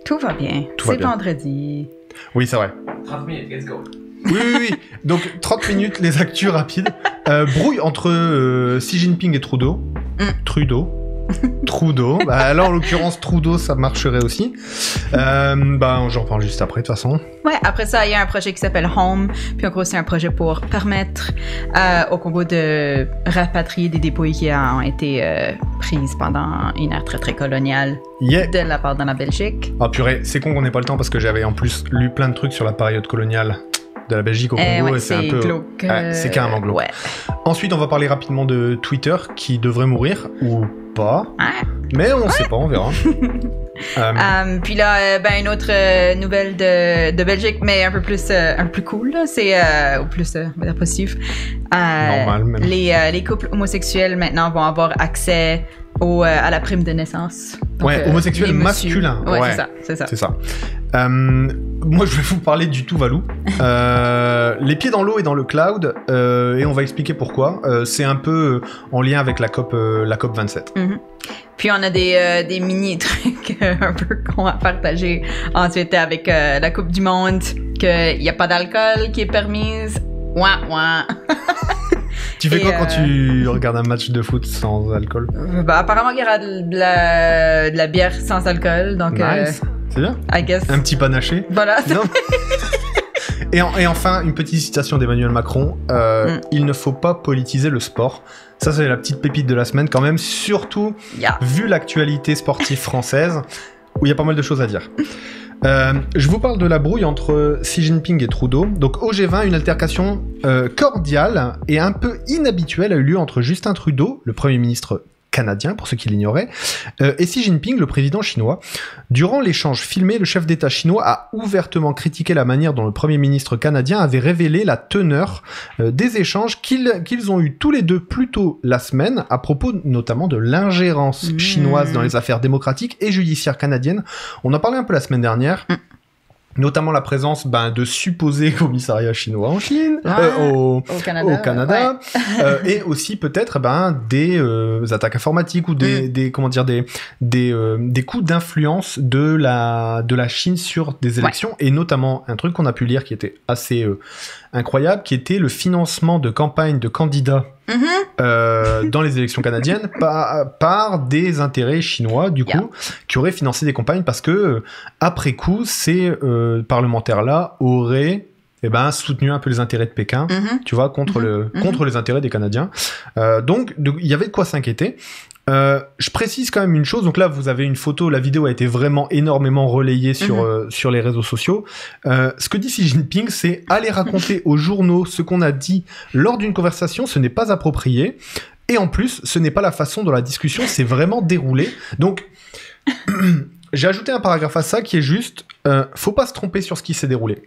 Tout va bien. C'est vendredi. Oui, c'est vrai. 30 minutes, let's go. Oui. Donc, 30 minutes, les actus rapides. Brouille entre Xi Jinping et Trudeau. Trudeau. Bah, là, en l'occurrence, Trudeau, ça marcherait aussi. J'en parle juste après, de toute façon. Ouais, après ça, il y a un projet qui s'appelle Home. Puis en gros, c'est un projet pour permettre au Congo de rapatrier des dépouilles qui ont été prises pendant une ère très, très coloniale de la part de la Belgique. Ah purée, c'est con qu'on n'ait pas le temps parce que j'avais en plus lu plein de trucs sur la période coloniale de la Belgique au Congo et c'est un peu glauque. C'est carrément glauque. Ouais. Ensuite, on va parler rapidement de Twitter qui devrait mourir ou pas. Mais on sait pas, on verra. Puis là, une autre nouvelle de Belgique, mais un peu plus cool, là. C'est ou plus on va dire positif. Normal même. Les couples homosexuels maintenant vont avoir accès à la prime de naissance. Donc, homosexuel masculin. Ouais, c'est ça. Moi, je vais vous parler du Tuvalu. Les pieds dans l'eau et dans le cloud, et on va expliquer pourquoi. C'est un peu en lien avec la COP 27. Mm-hmm. Puis on a des mini trucs un peu cons à partager ensuite avec la Coupe du Monde, qu'il n'y a pas d'alcool qui est permise. Ouah. Tu fais quoi quand tu regardes un match de foot sans alcool? Apparemment, il y aura de la bière sans alcool. Donc, nice. C'est bien. I guess. Un petit panaché. Voilà. Et enfin, une petite citation d'Emmanuel Macron. Il ne faut pas politiser le sport. Ça, c'est la petite pépite de la semaine quand même. Surtout, vu l'actualité sportive française, où il y a pas mal de choses à dire. Je vous parle de la brouille entre Xi Jinping et Trudeau. Donc au G20, une altercation cordiale et un peu inhabituelle a eu lieu entre Justin Trudeau, le Premier ministre canadien, pour ceux qui l'ignoraient, et Xi Jinping, le président chinois. Durant l'échange filmé, le chef d'État chinois a ouvertement critiqué la manière dont le Premier ministre canadien avait révélé la teneur des échanges qu'ils ont eus tous les deux plus tôt la semaine, à propos notamment de l'ingérence chinoise dans les affaires démocratiques et judiciaires canadiennes. On en parlait un peu la semaine dernière. Notamment la présence de supposés commissariats chinois en Chine, au Canada, et aussi peut-être des attaques informatiques ou des coups d'influence de la Chine sur des élections, et notamment un truc qu'on a pu lire qui était assez incroyable, qui était le financement de campagnes de candidats dans les élections canadiennes par des intérêts chinois, du coup, qui auraient financé des campagnes parce que, après coup, ces parlementaires-là auraient soutenu un peu les intérêts de Pékin, tu vois, contre les intérêts des Canadiens. Donc, il y avait de quoi s'inquiéter. Je précise quand même une chose, donc là vous avez une photo, la vidéo a été vraiment énormément relayée sur les réseaux sociaux. Ce que dit Xi Jinping, c'est aller raconter aux journaux ce qu'on a dit lors d'une conversation, ce n'est pas approprié, et en plus ce n'est pas la façon dont la discussion s'est vraiment déroulée. Donc j'ai ajouté un paragraphe à ça qui est juste, faut pas se tromper sur ce qui s'est déroulé.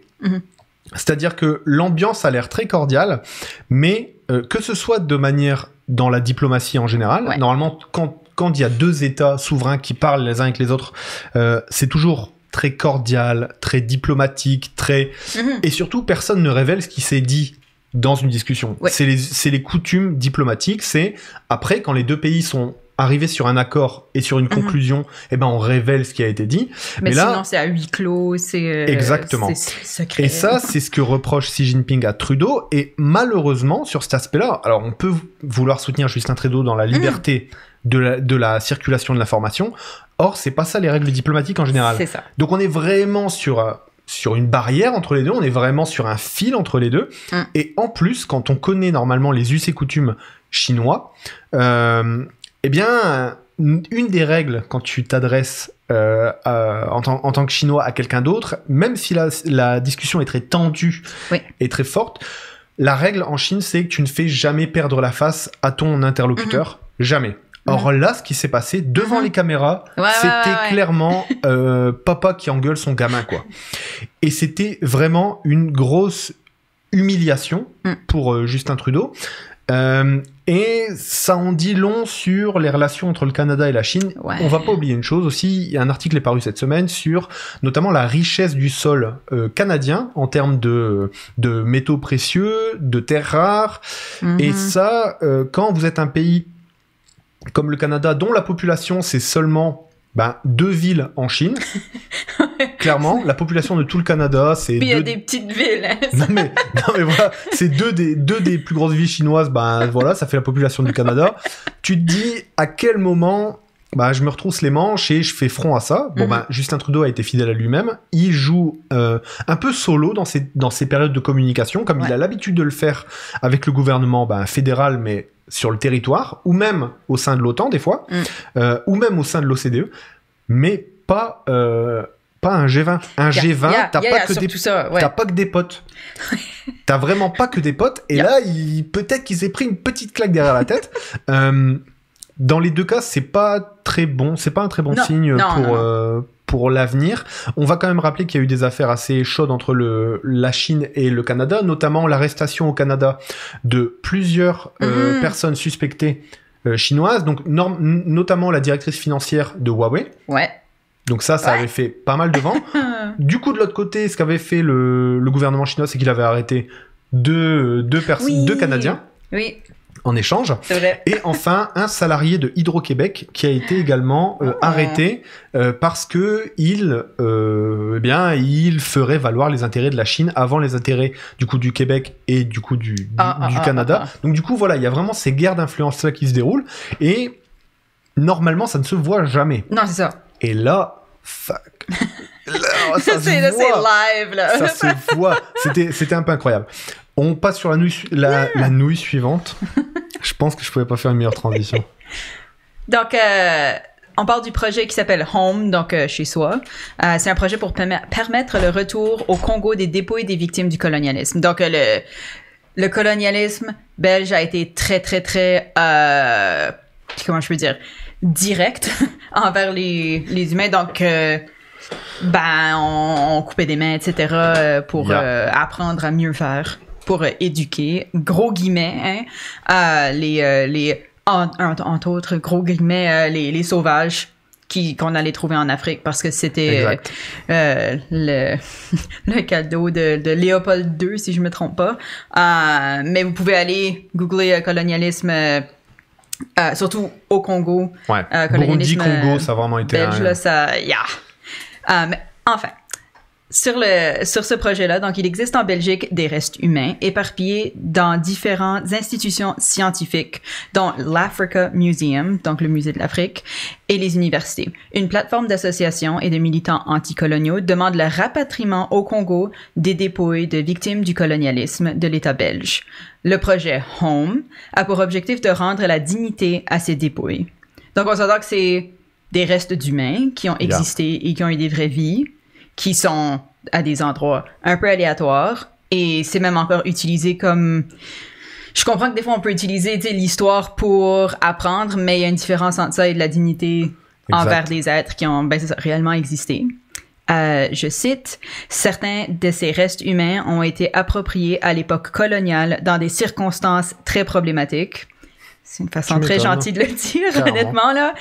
C'est-à-dire que l'ambiance a l'air très cordiale, mais que ce soit de manière dans la diplomatie en général, normalement, quand il y a deux États souverains qui parlent les uns avec les autres, c'est toujours très cordial, très diplomatique, et surtout, personne ne révèle ce qui s'est dit dans une discussion. C'est les coutumes diplomatiques, c'est après, quand les deux pays sont arriver sur un accord et sur une conclusion, on révèle ce qui a été dit. Mais là, sinon, c'est à huis clos, exactement. C'est secret. Et ça, c'est ce que reproche Xi Jinping à Trudeau. Et malheureusement, sur cet aspect-là, alors on peut vouloir soutenir Justin Trudeau dans la liberté de la circulation de l'information. Or, c'est pas ça les règles diplomatiques en général. C'est ça. Donc, on est vraiment sur une barrière entre les deux, on est vraiment sur un fil entre les deux. Et en plus, quand on connaît normalement les us et coutumes chinois, une des règles quand tu t'adresses en tant que Chinois à quelqu'un d'autre, même si la discussion est très tendue et très forte, la règle en Chine, c'est que tu ne fais jamais perdre la face à ton interlocuteur. Jamais. Or là, ce qui s'est passé devant les caméras, c'était clairement papa qui engueule son gamin, quoi. Et c'était vraiment une grosse humiliation pour Justin Trudeau. Et ça en dit long sur les relations entre le Canada et la Chine. On va pas oublier une chose aussi, un article est paru cette semaine sur notamment la richesse du sol canadien en termes de métaux précieux, de terres rares. Et ça, quand vous êtes un pays comme le Canada, dont la population c'est seulement 2 villes en Chine, clairement, la population de tout le Canada, c'est... Puis il y a des petites villes. Hein, non mais voilà, c'est deux des plus grosses villes chinoises, ben voilà, ça fait la population du Canada. Tu te dis, à quel moment... Bah, je me retrousse les manches et je fais front à ça. Bon, bah, Justin Trudeau a été fidèle à lui-même. Il joue un peu solo dans ces périodes de communication, comme il a l'habitude de le faire avec le gouvernement fédéral, mais sur le territoire, ou même au sein de l'OTAN, des fois, ou même au sein de l'OCDE, mais pas un G20. Un G20, t'as pas que des potes. T'as vraiment pas que des potes. Et là, peut-être qu'il s'est pris une petite claque derrière la tête. Dans les deux cas, c'est pas très bon. C'est pas un très bon signe pour l'avenir. On va quand même rappeler qu'il y a eu des affaires assez chaudes entre la Chine et le Canada, notamment l'arrestation au Canada de plusieurs personnes suspectées chinoises, donc notamment la directrice financière de Huawei. Ouais. Donc ça avait fait pas mal de vent. Du coup, de l'autre côté, ce qu'avait fait le gouvernement chinois, c'est qu'il avait arrêté deux Canadiens. Oui. En échange. C'est vrai. Et enfin, un salarié de Hydro-Québec qui a été également arrêté parce que il ferait valoir les intérêts de la Chine avant les intérêts du coup du Québec et du coup du Canada. Donc du coup, voilà, il y a vraiment ces guerres d'influence là qui se déroulent et normalement, ça ne se voit jamais. Non, c'est ça. Et là, fuck. Là, c'est live là. Ça se voit. C'était un peu incroyable. On passe sur la nouille suivante. Je pense que je pouvais pas faire une meilleure transition. Donc, on parle du projet qui s'appelle Home, donc chez soi. C'est un projet pour permettre le retour au Congo des dépouilles des victimes du colonialisme. Donc, le colonialisme belge a été très, très, très, comment je peux dire, direct envers les humains. Donc, on coupait des mains, etc., pour apprendre à mieux faire. Pour éduquer, gros guillemets, entre autres, gros guillemets, les sauvages qu'on allait trouver en Afrique parce que c'était le cadeau de Léopold II, si je me trompe pas. Mais vous pouvez aller googler colonialisme, surtout au Congo. Ouais. Burundi, Congo, ça a vraiment été... belge, là, ça... mais enfin... Sur ce projet-là, donc il existe en Belgique des restes humains éparpillés dans différentes institutions scientifiques, dont l'Africa Museum, donc le musée de l'Afrique, et les universités. Une plateforme d'associations et de militants anticoloniaux demande le rapatriement au Congo des dépouilles de victimes du colonialisme de l'État belge. Le projet Home a pour objectif de rendre la dignité à ces dépouilles. Donc on s'entend que c'est des restes d'humains qui ont existé et qui ont eu des vraies vies, qui sont à des endroits un peu aléatoires, et c'est même encore utilisé comme... Je comprends que des fois, on peut utiliser l'histoire pour apprendre, mais il y a une différence entre ça et de la dignité envers des êtres qui ont réellement existé. Je cite, « Certains de ces restes humains ont été appropriés à l'époque coloniale dans des circonstances très problématiques. » C'est une façon très gentille de le dire, clairement. Honnêtement, là.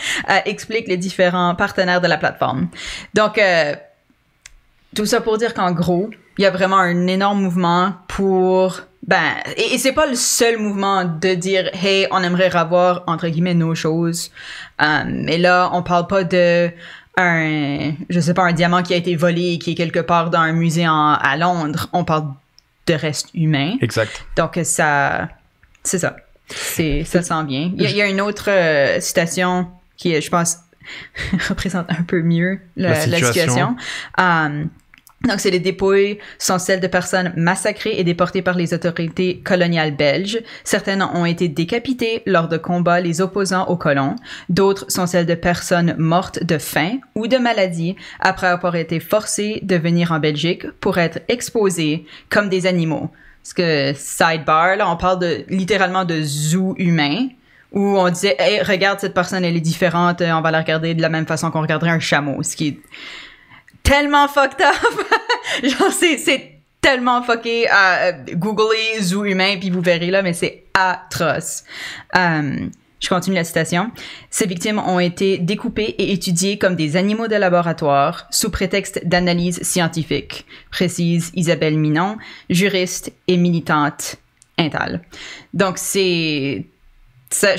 Explique les différents partenaires de la plateforme. Donc... tout ça pour dire qu'en gros, il y a vraiment un énorme mouvement pour... Et c'est pas le seul mouvement de dire « Hey, on aimerait revoir, entre guillemets, nos choses. » Mais là, on parle pas de un diamant qui a été volé et qui est quelque part dans un musée à Londres. On parle de restes humains. Exact. Donc, ça... C'est ça. Ça s'en vient. Il y a une autre citation qui, je pense... représente un peu mieux la situation. Donc, c'est les dépouilles sont celles de personnes massacrées et déportées par les autorités coloniales belges. Certaines ont été décapitées lors de combats les opposant aux colons. D'autres sont celles de personnes mortes de faim ou de maladie après avoir été forcées de venir en Belgique pour être exposées comme des animaux. Parce que, sidebar, là, on parle littéralement de zoo humain. Où on disait, hey, regarde, cette personne, elle est différente, on va la regarder de la même façon qu'on regarderait un chameau. Ce qui est tellement fucked up. Genre, c'est tellement fucké. Googlez zoo humain, puis vous verrez là, mais c'est atroce. Je continue la citation. Ces victimes ont été découpées et étudiées comme des animaux de laboratoire sous prétexte d'analyse scientifique, précise Isabelle Minon, juriste et militante Intal. Donc, je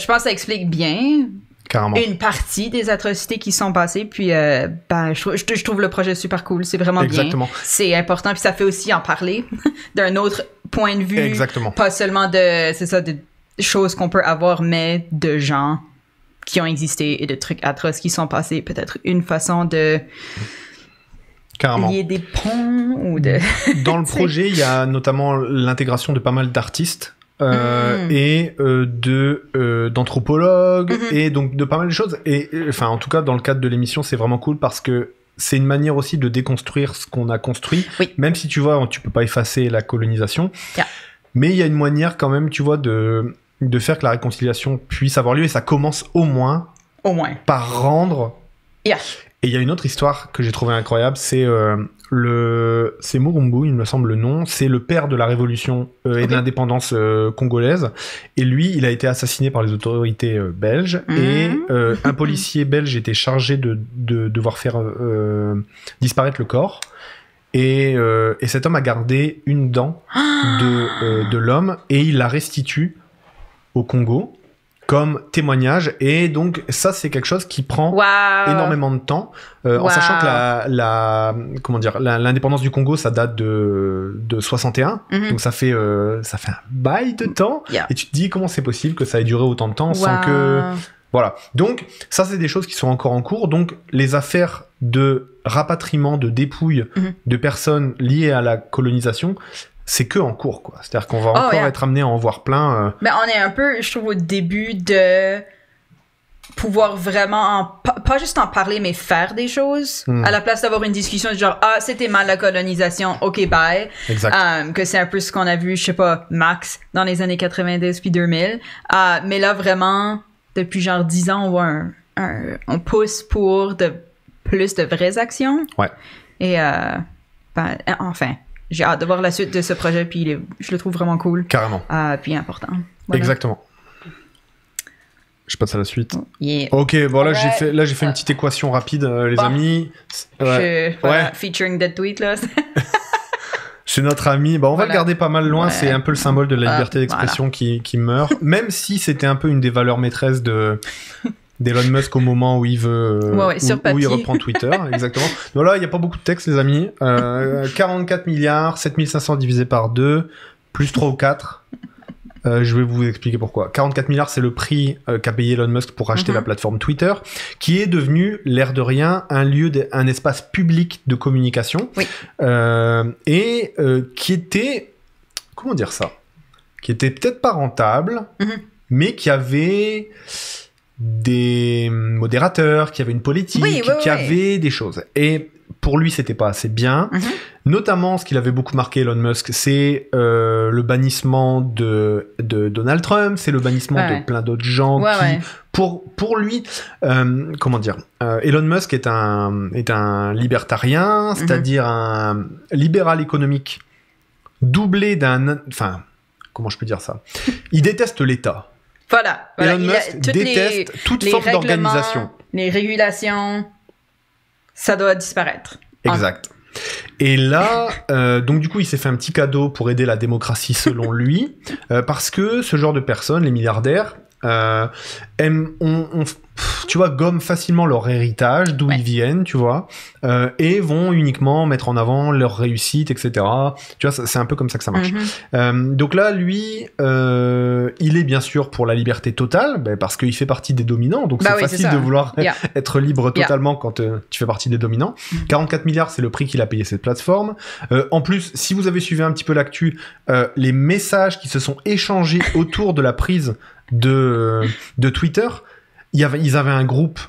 pense que ça explique bien Carrément. une partie des atrocités qui sont passées. Puis, je trouve le projet super cool. C'est vraiment Exactement. bien. C'est important. Puis ça fait aussi en parler d'un autre point de vue. Exactement. Pas seulement de choses qu'on peut avoir, mais de gens qui ont existé et de trucs atroces qui sont passés. Peut-être une façon de... Carrément. lier des ponts ou de... Dans le projet, il y a notamment l'intégration de pas mal d'artistes et d'anthropologues et donc de pas mal de choses. Et enfin, en tout cas, dans le cadre de l'émission, c'est vraiment cool parce que c'est une manière aussi de déconstruire ce qu'on a construit. Oui. Même si tu vois, tu peux pas effacer la colonisation. Yeah. Mais il y a une manière quand même, tu vois, de faire que la réconciliation puisse avoir lieu et ça commence au moins par rendre... Yeah. Et il y a une autre histoire que j'ai trouvée incroyable, c'est Murumbu, il me semble le nom, c'est le père de la révolution et de l'indépendance congolaise. Et lui, il a été assassiné par les autorités belges et un policier belge était chargé de devoir faire disparaître le corps. Et cet homme a gardé une dent de l'homme et il la restitue au Congo comme témoignage. Et donc ça, c'est quelque chose qui prend énormément de temps, en sachant que l'indépendance du Congo, ça date de 61, donc ça fait un bail de temps. Et tu te dis comment c'est possible que ça ait duré autant de temps sans que... Voilà. Donc ça, c'est des choses qui sont encore en cours. Donc les affaires de rapatriement, de dépouilles de personnes liées à la colonisation, c'est que en cours, quoi. C'est-à-dire qu'on va encore être amené à en voir plein. Mais on est un peu, je trouve, au début de pouvoir vraiment, pas juste en parler, mais faire des choses. À la place d'avoir une discussion de genre, c'était mal la colonisation, ok, bye. Exact. Que c'est un peu ce qu'on a vu, je sais pas, Max, dans les années 90 puis 2000. Mais là, vraiment, depuis genre 10 ans, on voit on pousse pour plus de vraies actions. Ouais. Et, enfin... J'ai hâte de voir la suite de ce projet, puis je le trouve vraiment cool. Carrément. Puis important. Voilà. Exactement. Je passe à la suite. Yeah. Ok, bon là, j'ai fait une petite équation rapide, les amis. Featuring Dead Tweet, là. C'est notre ami. Bon, on va le garder pas mal loin. C'est un peu le symbole de la liberté d'expression qui meurt. Même si c'était un peu une des valeurs maîtresses d'Elon Musk au moment où il veut où il reprend Twitter, exactement. Donc là, il n'y a pas beaucoup de texte, les amis. 44 milliards, 7500 divisé par 2, plus 3 ou 4. Je vais vous expliquer pourquoi. 44 milliards, c'est le prix qu'a payé Elon Musk pour acheter la plateforme Twitter, qui est devenue, l'air de rien, un espace public de communication. Oui. Et qui était... Comment dire ça ? Qui était peut-être pas rentable, mais qui avait... des modérateurs, qui avaient une politique, qui avaient des choses. Et pour lui, c'était pas assez bien. Notamment, ce qu'il avait beaucoup marqué Elon Musk, c'est le bannissement de Donald Trump, c'est le bannissement de plein d'autres gens qui... Pour lui, comment dire, Elon Musk est un libertarien, c'est-à-dire un libéral économique doublé d'un... Enfin, comment je peux dire ça ? Il déteste l'État. Voilà. Elon Musk déteste toute forme d'organisation. Les régulations, ça doit disparaître. Exact. Et là, donc du coup, il s'est fait un petit cadeau pour aider la démocratie selon lui, parce que ce genre de personnes, les milliardaires, tu vois, gomment facilement leur héritage, d'où ils viennent, tu vois, et vont uniquement mettre en avant leur réussite, etc. Tu vois, c'est un peu comme ça que ça marche. Donc là, lui, il est bien sûr pour la liberté totale, parce qu'il fait partie des dominants, donc c'est facile de vouloir être libre totalement quand tu fais partie des dominants. 44 milliards, c'est le prix qu'il a payé cette plateforme. En plus, si vous avez suivi un petit peu l'actu, les messages qui se sont échangés autour de la prise de Twitter, ils avaient un groupe,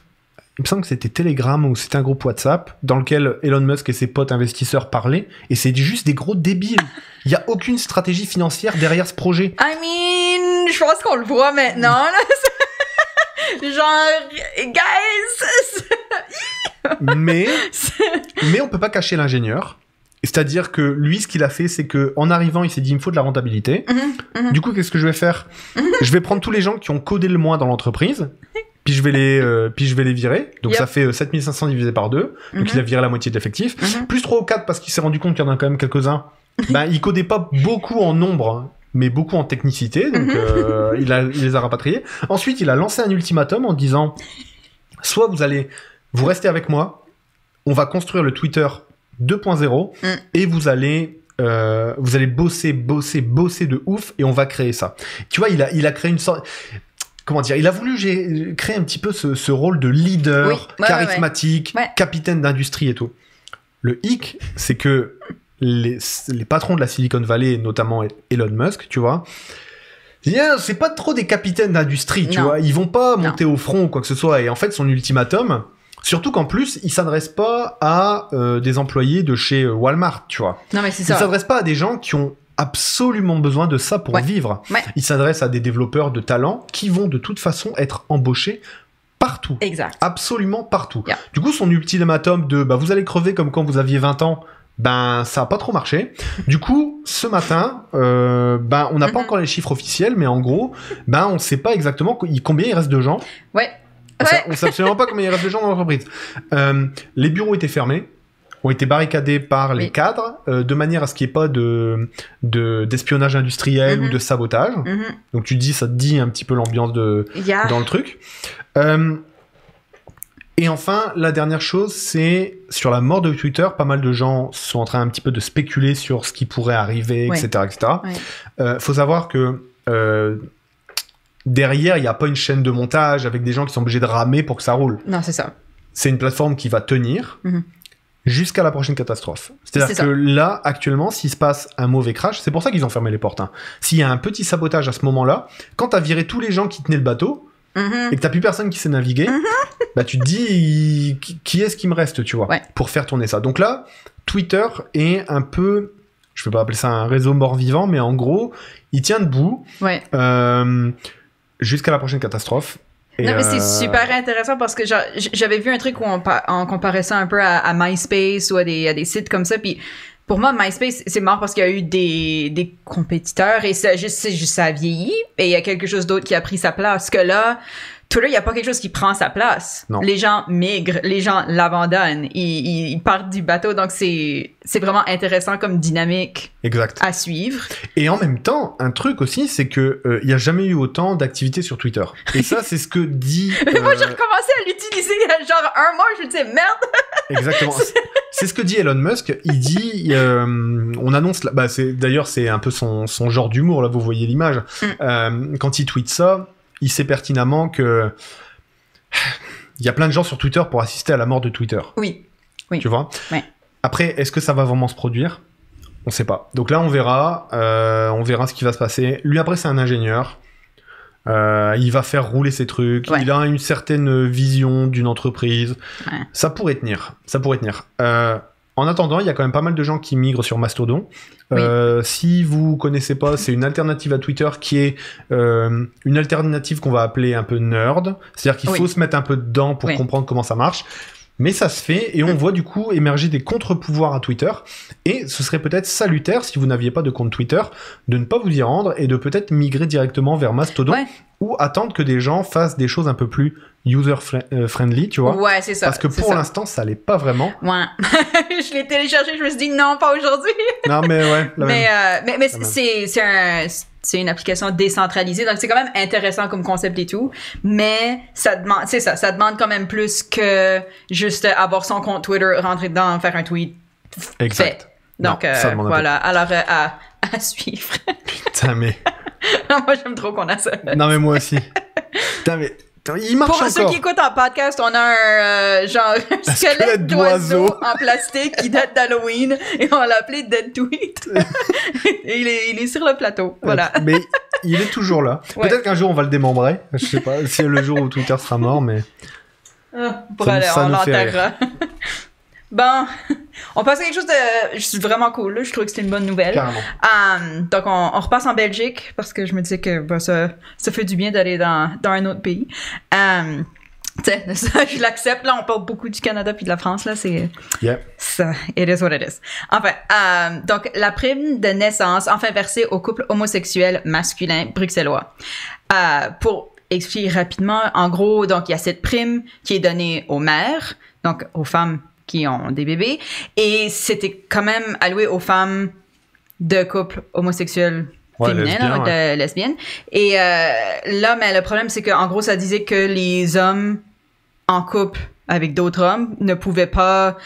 il me semble que c'était Telegram ou c'était un groupe WhatsApp dans lequel Elon Musk et ses potes investisseurs parlaient, et c'est juste des gros débiles. Il n'y a aucune stratégie financière derrière ce projet. I mean, je pense qu'on le voit maintenant, là. Genre, guys. mais on peut pas cacher l'ingénieur. C'est-à-dire que lui, ce qu'il a fait, c'est que en arrivant, il s'est dit, il me faut de la rentabilité. Du coup, qu'est-ce que je vais faire ? Je vais prendre tous les gens qui ont codé le moins dans l'entreprise, puis je vais les virer. Donc ça fait 7500 divisé par 2. Donc il a viré la moitié de l'effectif. Plus 3 ou 4 parce qu'il s'est rendu compte qu'il y en a quand même quelques-uns. Ils codaient pas beaucoup en nombre. mais beaucoup en technicité, donc il les a rapatriés. Ensuite, il a lancé un ultimatum en disant, soit vous restez avec moi, on va construire le Twitter 2.0, et vous allez bosser de ouf, et on va créer ça. Tu vois, il a créé une sorte... Comment dire, il a voulu créer un petit peu ce rôle de leader, charismatique, capitaine d'industrie et tout. Le hic, c'est que les patrons de la Silicon Valley, notamment Elon Musk, tu vois, c'est pas trop des capitaines d'industrie, tu vois. Ils vont pas monter au front ou quoi que ce soit. Et en fait, son ultimatum, surtout qu'en plus, il s'adresse pas à des employés de chez Walmart, tu vois. Non, mais c'est ça. Il s'adresse pas à des gens qui ont absolument besoin de ça pour vivre. Il s'adresse à des développeurs de talent qui vont de toute façon être embauchés partout. Exact. Absolument partout. Yeah. Du coup, son ultimatum de vous allez crever comme quand vous aviez 20 ans, ça a pas trop marché. Du coup, ce matin, on n'a pas encore les chiffres officiels, mais en gros, on sait pas exactement combien il reste de gens. Ouais. On sait absolument pas combien il reste de gens dans l'entreprise. Les bureaux étaient fermés, ont été barricadés par les cadres, de manière à ce qu'il n'y ait pas d'espionnage industriel ou de sabotage. Donc ça te dit un petit peu l'ambiance dans le truc. Et enfin, la dernière chose, c'est sur la mort de Twitter, pas mal de gens sont en train un petit peu de spéculer sur ce qui pourrait arriver, etc. Faut savoir que derrière, il n'y a pas une chaîne de montage avec des gens qui sont obligés de ramer pour que ça roule. Non, c'est ça. C'est une plateforme qui va tenir jusqu'à la prochaine catastrophe. C'est-à-dire que là, actuellement, s'il se passe un mauvais crash, c'est pour ça qu'ils ont fermé les portes. S'il y a un petit sabotage à ce moment-là, quand t'as viré tous les gens qui tenaient le bateau, et que t'as plus personne qui sait naviguer, tu te dis qui est-ce qui me reste, tu vois, pour faire tourner ça. Donc là, Twitter est un peu, je vais pas appeler ça un réseau mort-vivant, mais en gros, il tient debout jusqu'à la prochaine catastrophe. Et non, mais c'est super intéressant parce que j'avais vu un truc où on comparait ça un peu à MySpace ou à des sites comme ça, puis pour moi, MySpace, c'est mort parce qu'il y a eu des compétiteurs et c'est juste ça a vieilli et il y a quelque chose d'autre qui a pris sa place. Que là, Twitter, il n'y a pas quelque chose qui prend sa place. Non. Les gens migrent, les gens l'abandonnent, ils partent du bateau. Donc, c'est vraiment intéressant comme dynamique à suivre. Et en même temps, un truc aussi, c'est qu'il n'y a jamais eu autant d'activités sur Twitter. Et ça, c'est ce que dit... Moi, j'ai recommencé à l'utiliser il y a genre 1 mois. Je me disais, merde! Exactement. C'est ce que dit Elon Musk. Il dit, on annonce, d'ailleurs, c'est un peu son genre d'humour, là, vous voyez l'image. Quand il tweet ça, il sait pertinemment que il y a plein de gens sur Twitter pour assister à la mort de Twitter. Oui. Tu vois ? Après, est-ce que ça va vraiment se produire ? On sait pas. Donc là, on verra ce qui va se passer. Lui, après, c'est un ingénieur. Il va faire rouler ses trucs. Il a une certaine vision d'une entreprise. Ça pourrait tenir. En attendant, il y a quand même pas mal de gens qui migrent sur Mastodon. Si vous connaissez pas, c'est une alternative à Twitter qui est une alternative qu'on va appeler un peu nerd. C'est-à-dire qu'il faut se mettre un peu dedans pour comprendre comment ça marche. Mais ça se fait et on voit du coup émerger des contre-pouvoirs à Twitter. Et ce serait peut-être salutaire, si vous n'aviez pas de compte Twitter, de ne pas vous y rendre et de peut-être migrer directement vers Mastodon ou attendre que des gens fassent des choses un peu plus user-friendly, tu vois. Ouais, c'est ça. Parce que pour l'instant, ça l'est pas vraiment. Ouais. Je l'ai téléchargé, je me suis dit non, pas aujourd'hui. Non, mais mais c'est une application décentralisée, donc c'est quand même intéressant comme concept et tout, mais ça demande quand même plus que juste avoir son compte Twitter, rentrer dedans, faire un tweet fait. Donc voilà, alors à suivre. Putain, mais... Moi, j'aime trop qu'on a ça. Non, mais moi aussi. Putain, mais... Il marche Pour ceux qui écoutent en podcast, on a un squelette d'oiseau en plastique qui date d'Halloween et on l'a appelé Dead Tweet. Et il est sur le plateau. Voilà. Mais il est toujours là. Peut-être qu'un jour on va le démembrer. Je sais pas si c'est le jour où Twitter sera mort, mais. On l'enterrera. Bon, on passe à quelque chose de vraiment cool. Là. Je trouve que c'est une bonne nouvelle. Donc, on repasse en Belgique parce que je me disais que ça fait du bien d'aller dans un autre pays. Ça, je l'accepte. Là, on parle beaucoup du Canada puis de la France. Là, c'est ça. It is what it is. Enfin, donc, la prime de naissance, enfin versée aux couples homosexuels masculins bruxellois. Pour expliquer rapidement, en gros, donc, il y a cette prime qui est donnée aux mères, donc aux femmes qui ont des bébés, et c'était quand même alloué aux femmes de couples homosexuels féminin, là, donc de lesbienne. Et là, mais le problème, c'est qu'en gros, ça disait que les hommes en couple avec d'autres hommes ne pouvaient pas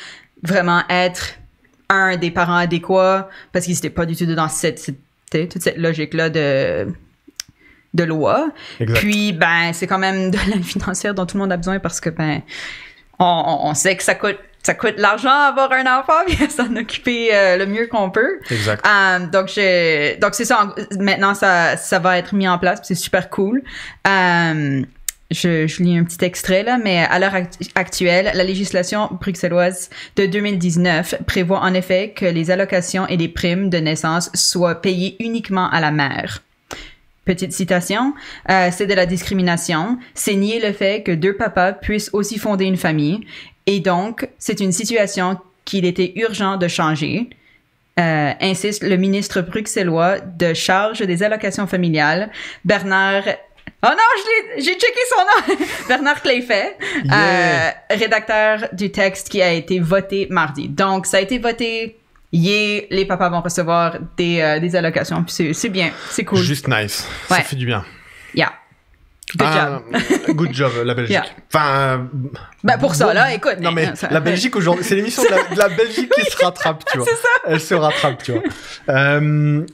vraiment être des parents adéquats parce qu'ils n'étaient pas du tout dans toute cette logique-là de loi. Exact. Puis, ben, c'est quand même de l'aide financière dont tout le monde a besoin parce que, ben, on sait que ça coûte l'argent avoir un enfant et s'en occuper le mieux qu'on peut. Exact. Donc c'est ça. Maintenant, ça va être mis en place. C'est super cool. Je lis un petit extrait, là, mais à l'heure actuelle, la législation bruxelloise de 2019 prévoit en effet que les allocations et les primes de naissance soient payées uniquement à la mère. Petite citation, c'est de la discrimination. C'est nier le fait que deux papas puissent aussi fonder une famille. Et donc, c'est une situation qu'il était urgent de changer, insiste le ministre bruxellois de charge des allocations familiales, Oh non, j'ai checké son nom! Bernard Clayfait, rédacteur du texte qui a été voté mardi. Donc, ça a été voté. Les papas vont recevoir des allocations. Puis c'est bien, c'est cool. Juste nice. Ça fait du bien. Yeah. Good job. Good job, la Belgique. Yeah. Enfin... Ben pour ça, là, écoute. Non, mais la Belgique, aujourd'hui, c'est l'émission de la Belgique qui se rattrape, tu vois. C'est ça. Elle se rattrape, tu vois.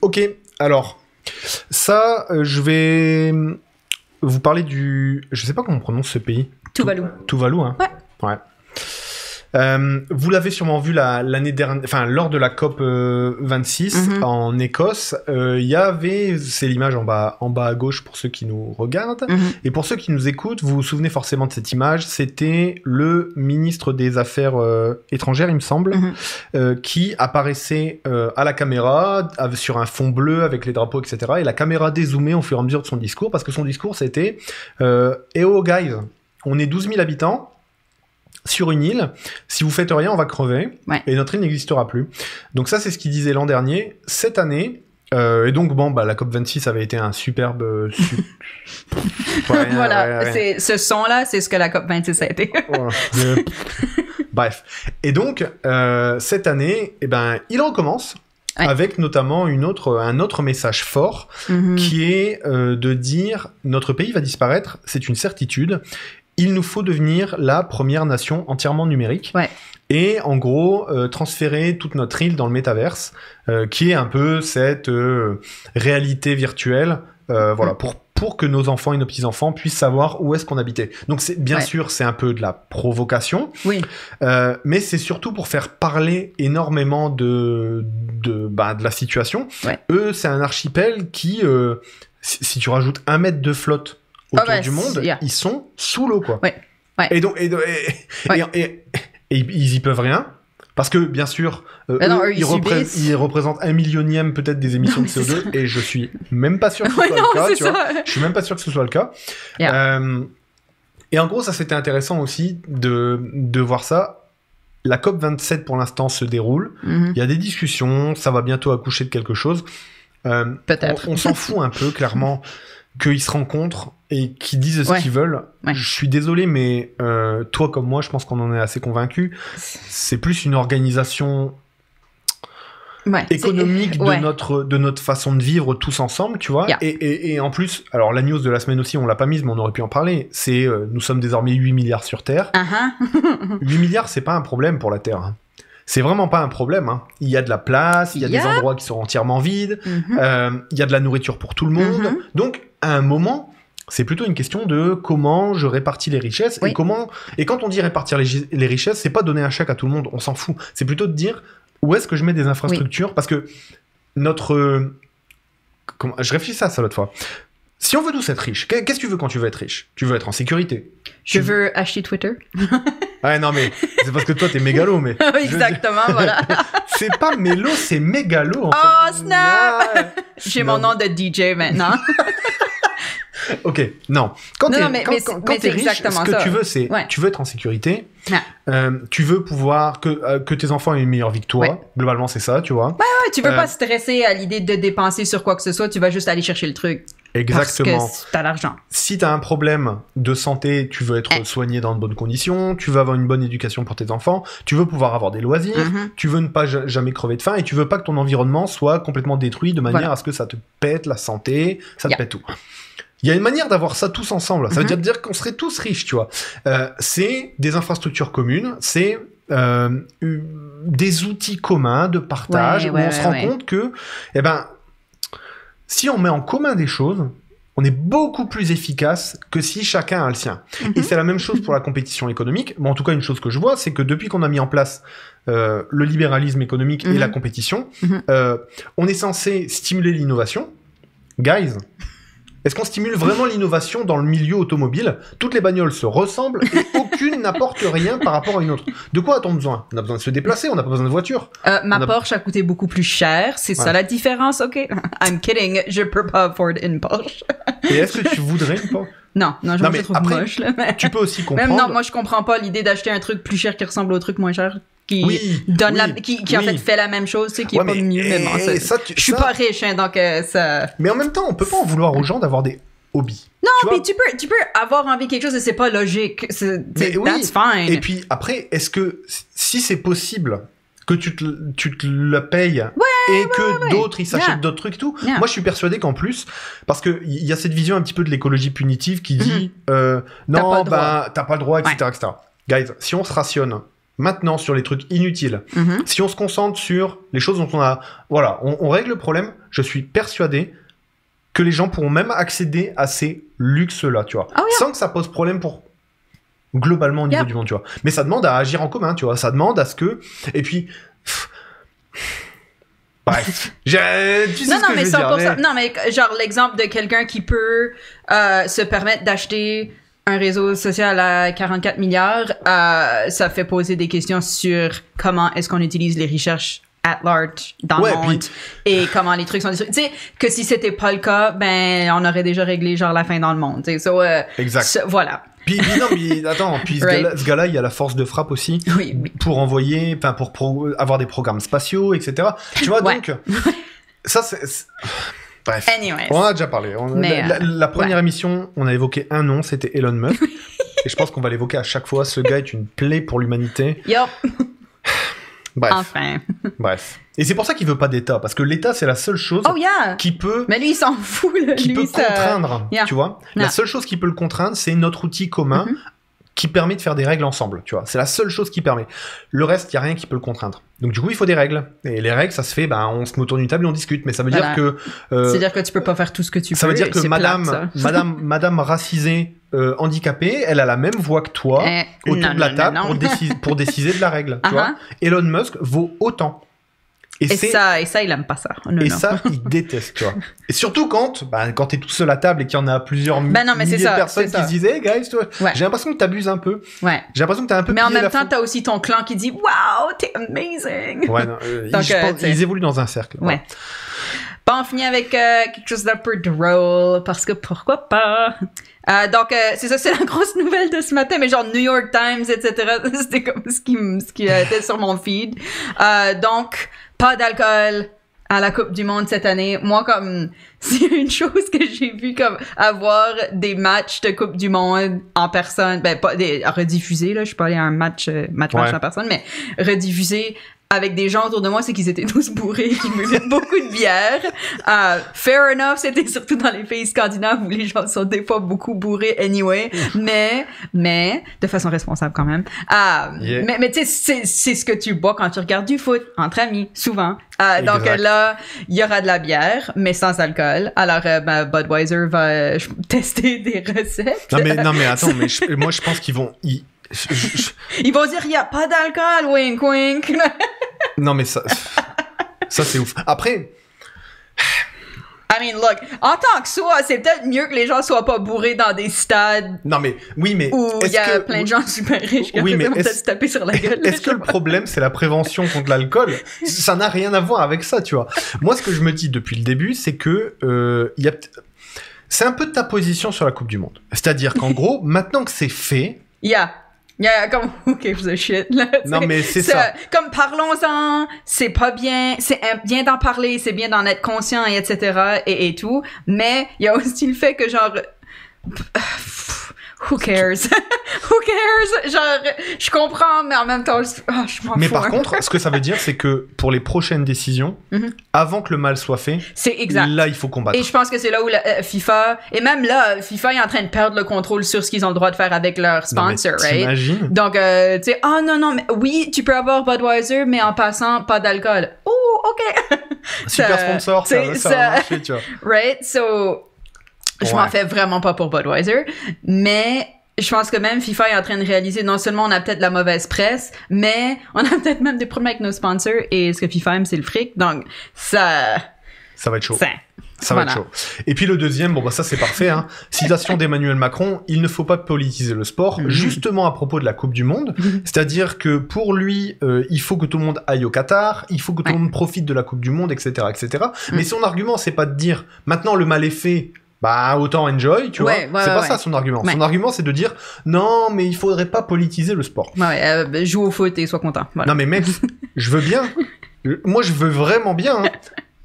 Ok, alors, ça, je vais vous parler du... Je sais pas comment on prononce ce pays. Tuvalu. Tuvalu, hein. Ouais. Vous l'avez sûrement vu l'année dernière, enfin lors de la COP 26 en Écosse, il y avait, c'est l'image en bas à gauche pour ceux qui nous regardent, et pour ceux qui nous écoutent, vous vous souvenez forcément de cette image. C'était le ministre des Affaires étrangères, il me semble, qui apparaissait à la caméra sur un fond bleu avec les drapeaux, etc. Et la caméra dézoomait au fur et à mesure de son discours, parce que son discours c'était "Eh oh guys, on est 12 000 habitants. Sur une île, si vous faites rien, on va crever, et notre île n'existera plus." Donc ça, c'est ce qu'il disait l'an dernier. Cette année, et donc bon, bah la COP 26 avait été un superbe... Voilà, ce son-là, c'est ce que la COP 26 a été. Bref. Et donc, cette année, eh ben, il recommence. Avec notamment un autre message fort qui est de dire notre pays va disparaître, c'est une certitude. Il nous faut devenir la première nation entièrement numérique et en gros transférer toute notre île dans le métaverse, qui est un peu cette réalité virtuelle, voilà, pour que nos enfants et nos petits-enfants puissent savoir où est-ce qu'on habitait. Donc c'est bien sûr, c'est un peu de la provocation, mais c'est surtout pour faire parler énormément de la situation. Eux, c'est un archipel qui, si tu rajoutes 1 mètre de flotte autour du monde, ils sont sous l'eau, quoi. Et donc, et ils y peuvent rien. Parce que, bien sûr, ils représentent 1/10000000 peut-être des émissions de CO2, et je suis même pas sûr que ce soit le cas, tu vois. Je suis même pas sûr que ce soit le cas. Et en gros, ça, c'était intéressant aussi de voir ça. La COP 27, pour l'instant, se déroule. Il y a des discussions, ça va bientôt accoucher de quelque chose. Peut-être. On s'en fout un peu, clairement, qu'ils se rencontrent et qu'ils disent ce qu'ils veulent. Je suis désolé, mais toi comme moi, je pense qu'on en est assez convaincus. C'est plus une organisation économique de notre façon de vivre tous ensemble, tu vois. Et en plus, alors la news de la semaine aussi, on l'a pas mise, mais on aurait pu en parler. C'est nous sommes désormais 8 milliards sur Terre. 8 milliards, c'est pas un problème pour la Terre. C'est vraiment pas un problème. Il y a de la place, il y a des endroits qui sont entièrement vides, il y a de la nourriture pour tout le monde. Donc, à un moment, c'est plutôt une question de comment je répartis les richesses et quand on dit répartir les richesses, c'est pas donner un chèque à tout le monde, on s'en fout. C'est plutôt de dire où est-ce que je mets des infrastructures parce que je réfléchis à ça l'autre fois. Si on veut tous être riche, qu'est-ce que tu veux quand tu veux être riche? Tu veux être en sécurité. Je veux acheter Twitter. Ouais, non, mais c'est parce que toi, t'es mégalo, mais... Exactement, voilà. C'est pas mélo, c'est mégalo, en fait. Oh, snap! J'ai mon nom de DJ maintenant. Ok, non. Quand t'es riche, ce que tu veux, c'est... Tu veux être en sécurité. Tu veux pouvoir... Que tes enfants aient une meilleure vie que toi. Globalement, c'est ça, tu vois. Tu veux pas stresser à l'idée de dépenser sur quoi que ce soit. Tu vas juste aller chercher le truc. Exactement. Parce que t'as l'argent. Si t'as un problème de santé, tu veux être soigné dans de bonnes conditions, tu veux avoir une bonne éducation pour tes enfants, tu veux pouvoir avoir des loisirs, tu veux ne pas jamais crever de faim et tu veux pas que ton environnement soit complètement détruit de manière à ce que ça te pète la santé, ça te pète tout. Il y a une manière d'avoir ça tous ensemble. Ça veut dire qu'on serait tous riches, tu vois. C'est des infrastructures communes, c'est des outils communs de partage où on se rend compte que, si on met en commun des choses, on est beaucoup plus efficace que si chacun a le sien. Et c'est la même chose pour la compétition économique. Bon, en tout cas, une chose que je vois, c'est que depuis qu'on a mis en place le libéralisme économique et la compétition, on est censé stimuler l'innovation. Guys, est-ce qu'on stimule vraiment l'innovation dans le milieu automobile? Toutes les bagnoles se ressemblent et aucune n'apporte rien par rapport à une autre. De quoi a-t-on besoin? On a besoin de se déplacer, on n'a pas besoin de voiture. Ma Porsche a coûté beaucoup plus cher, c'est ça la différence, ok? I'm kidding, je peux pas afford une Porsche. Et est-ce que tu voudrais une Porsche? Non, je me trouve moche. Là, mais... Tu peux aussi comprendre... Même non, moi je comprends pas l'idée d'acheter un truc plus cher qui ressemble au truc moins cher. Qui en fait la même chose, tu sais, qui est pas mieux. Mais bon, je suis pas riche, hein, donc ça... Mais en même temps, on peut pas en vouloir aux gens d'avoir des hobbies. Non, puis tu peux avoir envie de quelque chose et c'est pas logique. That's fine. Et puis après, est-ce que si c'est possible que tu te le payes et que d'autres ils s'achètent d'autres trucs et tout, moi je suis persuadé qu'en plus, parce que il y a cette vision un petit peu de l'écologie punitive qui dit non, t'as pas le droit, etc., etc. Guys, si on se rationne maintenant sur les trucs inutiles, si on se concentre sur les choses dont on règle le problème, je suis persuadé que les gens pourront même accéder à ces luxes-là, tu vois, sans que ça pose problème pour globalement au niveau du monde, tu vois. Mais ça demande à agir en commun, tu vois. Ça demande à ce que... Et puis... Bref. Tu sais ce que je veux dire. Mais... Non, mais genre l'exemple de quelqu'un qui peut se permettre d'acheter un réseau social à 44 milliards, ça fait poser des questions sur comment est-ce qu'on utilise les recherches at large dans le monde et comment les trucs sont distribués. Tu sais, que si c'était pas le cas, on aurait déjà réglé genre la fin dans le monde. Tu sais, exact. Voilà. Puis non, mais attends, ce gars-là, il y a la force de frappe aussi pour envoyer, pour avoir des programmes spatiaux, etc. Tu vois, donc, ça c'est... Bref, anyways. On en a déjà parlé. La première émission, on a évoqué un nom, c'était Elon Musk. Et je pense qu'on va l'évoquer à chaque fois. Ce gars est une plaie pour l'humanité. Bref. Enfin. Bref. Et c'est pour ça qu'il veut pas d'État, parce que l'État, c'est la seule chose qui peut... Mais lui, il s'en fout. Qui peut contraindre, tu vois. La seule chose qui peut le contraindre, c'est notre outil commun qui permet de faire des règles ensemble, tu vois. C'est la seule chose qui permet. Le reste, il n'y a rien qui peut le contraindre. Donc du coup, il faut des règles. Et les règles, ça se fait, on se met autour d'une table et on discute. Mais ça veut dire que... C'est-à-dire que tu peux pas faire tout ce que tu peux. Ça veut dire que madame racisée, handicapée, elle a la même voix que toi autour de la table pour décider de la règle, tu vois. Elon Musk vaut autant. Et ça, il aime pas ça. Ça, il déteste, tu vois. Et surtout quand t'es tout seul à table et qu'il y en a plusieurs milliers de personnes qui se disent « Hey guys, j'ai l'impression que t'abuses un peu. » J'ai l'impression que t'as un peu... Mais en même temps, t'as aussi ton clan qui dit « Wow, t'es amazing! » Ils évoluent dans un cercle. Ouais. Bon, on finit avec quelque chose d'un peu drôle, parce que pourquoi pas? Donc, c'est ça, c'est la grosse nouvelle de ce matin, mais genre New York Times, etc. C'était comme ce qui était sur mon feed. Donc, pas d'alcool à la Coupe du Monde cette année. Moi, comme, c'est une chose que j'ai vu, comme, avoir des matchs de Coupe du Monde en personne, pas rediffusés, là, je suis pas allée à un match en personne, mais rediffusés avec des gens autour de moi, c'est qu'ils étaient tous bourrés, qu'ils buvaient beaucoup de bière. Fair enough, c'était surtout dans les pays scandinaves où les gens sont des fois beaucoup bourrés anyway, mais de façon responsable quand même. Mais tu sais, c'est ce que tu bois quand tu regardes du foot entre amis, souvent. Donc là, il y aura de la bière, mais sans alcool. Alors, Budweiser va tester des recettes. Non mais attends, moi je pense qu'ils vont... Ils vont dire, il n'y a pas d'alcool, wink wink. Non, mais ça c'est ouf. Après... I mean, look, en tant que soi, c'est peut-être mieux que les gens soient pas bourrés dans des stades. Non, mais oui, mais où il y a plein de gens super riches qui vont peut-être se taper sur la gueule. Est-ce que le problème, c'est la prévention contre l'alcool? Ça n'a rien à voir avec ça, tu vois. Moi, ce que je me dis depuis le début, c'est que c'est un peu de ta position sur la Coupe du Monde. C'est-à-dire qu'en gros, maintenant que c'est fait... Yeah, comme, who gives a shit, là. Non, mais c'est ça. Comme, parlons-en, c'est pas bien, c'est bien d'en parler, c'est bien d'en être conscient, et etc., et tout. Mais, il y a aussi le fait que, genre, who cares? Who cares? Genre, je comprends, mais en même temps, je m'en fous. Mais par contre, ce que ça veut dire, c'est que pour les prochaines décisions, avant que le mal soit fait, c'est exact. Là, il faut combattre. Et je pense que c'est là où la FIFA, et même là, FIFA est en train de perdre le contrôle sur ce qu'ils ont le droit de faire avec leur sponsor, right? T'imagines? Donc, tu sais, non, mais oui, tu peux avoir Budweiser, mais en passant, pas d'alcool. Oh, OK. Super sponsor, ça va marcher, tu vois. Right? So, je m'en fais vraiment pas pour Budweiser, mais je pense que même FIFA est en train de réaliser, non seulement on a peut-être la mauvaise presse, mais on a peut-être même des problèmes avec nos sponsors, et ce que FIFA aime, c'est le fric, donc ça va être chaud. Ça va être chaud. Et puis le deuxième, ça c'est parfait, hein. Citation d'Emmanuel Macron, il ne faut pas politiser le sport, justement à propos de la Coupe du Monde, c'est-à-dire que pour lui, il faut que tout le monde aille au Qatar, il faut que tout le monde profite de la Coupe du Monde, etc., etc. Mais son argument, c'est pas de dire, maintenant le mal est fait, autant enjoy, tu vois. C'est pas ça son argument. Son argument, c'est de dire, non, mais il faudrait pas politiser le sport. Joue au foot et sois content. Voilà. Non, mais mec, je veux bien. Moi, je veux vraiment bien. Hein.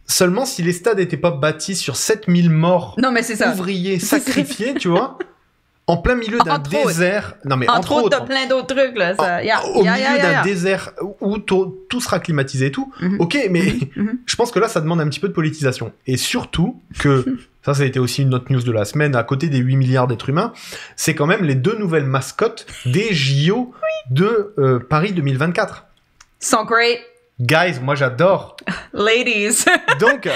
Seulement, si les stades étaient pas bâtis sur 7000 morts ouvriers sacrifiés, tu vois, en plein milieu d'un désert. Non, mais entre autres, plein d'autres trucs, là. Au milieu d'un désert où tout sera climatisé et tout. Ok, mais je pense que là, ça demande un petit peu de politisation. Et surtout que, ça a été aussi une autre news de la semaine, à côté des 8 milliards d'êtres humains, c'est quand même les 2 nouvelles mascottes des JO de Paris 2024. So great. Guys, moi j'adore. Ladies. Donc,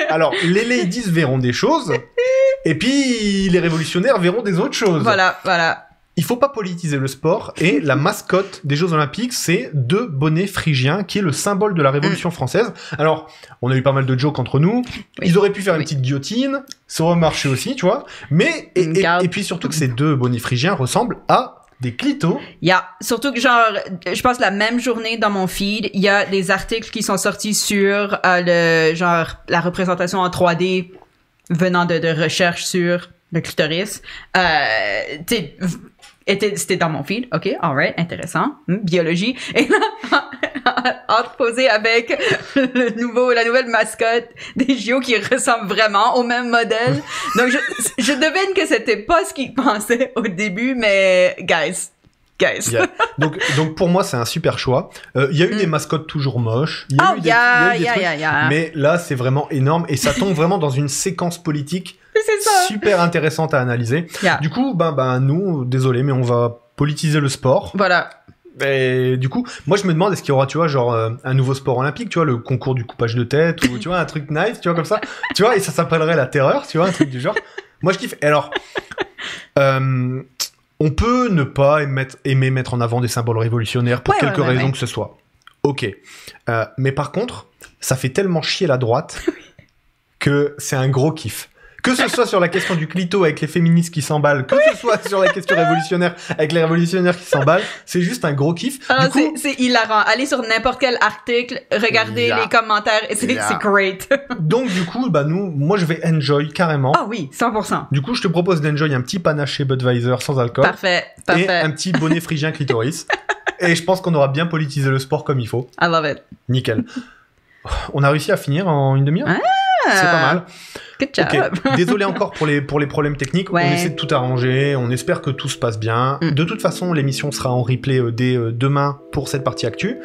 alors, les ladies verront des choses, et puis les révolutionnaires verront des autres choses. Voilà. Il faut pas politiser le sport, et la mascotte des Jeux Olympiques, c'est 2 bonnets phrygiens, qui est le symbole de la Révolution française. Alors, on a eu pas mal de jokes entre nous, ils auraient pu faire une petite guillotine, ça aurait marché aussi, tu vois, mais, et puis surtout que ces 2 bonnets phrygiens ressemblent à des clitos. Surtout que genre, je pense la même journée dans mon feed, il y a des articles qui sont sortis sur la représentation en 3D venant de recherches sur le clitoris. C'était dans mon feed, ok, alright, intéressant, biologie. Et là, entreposé avec la nouvelle mascotte des JO qui ressemble vraiment au même modèle. Donc, je devine que c'était pas ce qu'ils pensaient au début, mais guys. Yeah. Donc pour moi, c'est un super choix. Il y a eu des mascottes toujours moches. Il y a eu des trucs, mais là, c'est vraiment énorme et ça tombe vraiment dans une séquence politique super intéressante à analyser. Du coup, nous, désolé, mais on va politiser le sport. Voilà. Et du coup, moi, je me demande, est-ce qu'il y aura, tu vois, genre, un nouveau sport olympique, tu vois, le concours du coupage de tête, ou, tu vois, un truc nice, tu vois, comme ça. Tu vois, et ça s'appellerait la terreur, tu vois, un truc du genre. Moi, je kiffe. Et alors, on peut ne pas aimer mettre en avant des symboles révolutionnaires pour quelque raison que ce soit. Ok. Mais par contre, ça fait tellement chier la droite que c'est un gros kiff. Que ce soit sur la question du clito avec les féministes qui s'emballent, que ce soit sur la question révolutionnaire avec les révolutionnaires qui s'emballent, c'est juste un gros kiff. Du coup, c'est hilarant. Allez sur n'importe quel article, regardez les commentaires, et c'est great. Donc du coup, moi je vais enjoy carrément. Ah oui, 100%. Du coup, je te propose d'enjoy un petit panaché Budweiser sans alcool. Parfait. Et un petit bonnet phrygien clitoris. Et je pense qu'on aura bien politisé le sport comme il faut. I love it. Nickel. On a réussi à finir en une demi-heure. C'est pas mal. Good job. Okay. Désolé encore pour les problèmes techniques. On essaie de tout arranger. On espère que tout se passe bien. De toute façon, l'émission sera en replay dès demain pour cette partie actu.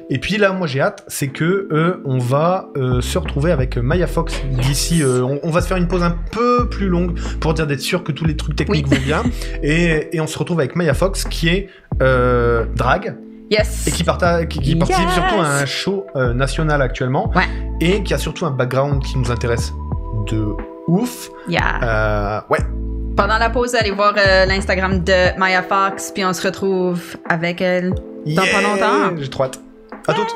Et puis là, moi, j'ai hâte. C'est que on va se retrouver avec Maya Fox d'ici. On va se faire une pause un peu plus longue pour dire d'être sûr que tous les trucs techniques vont bien. Et on se retrouve avec Maya Fox qui est drag. Yes. Et qui participe surtout à un show national actuellement. Et qui a surtout un background qui nous intéresse de ouf. Pendant la pause, allez voir l'Instagram de Maya Fox, puis on se retrouve avec elle dans pas longtemps. J'ai trop hâte. À toutes.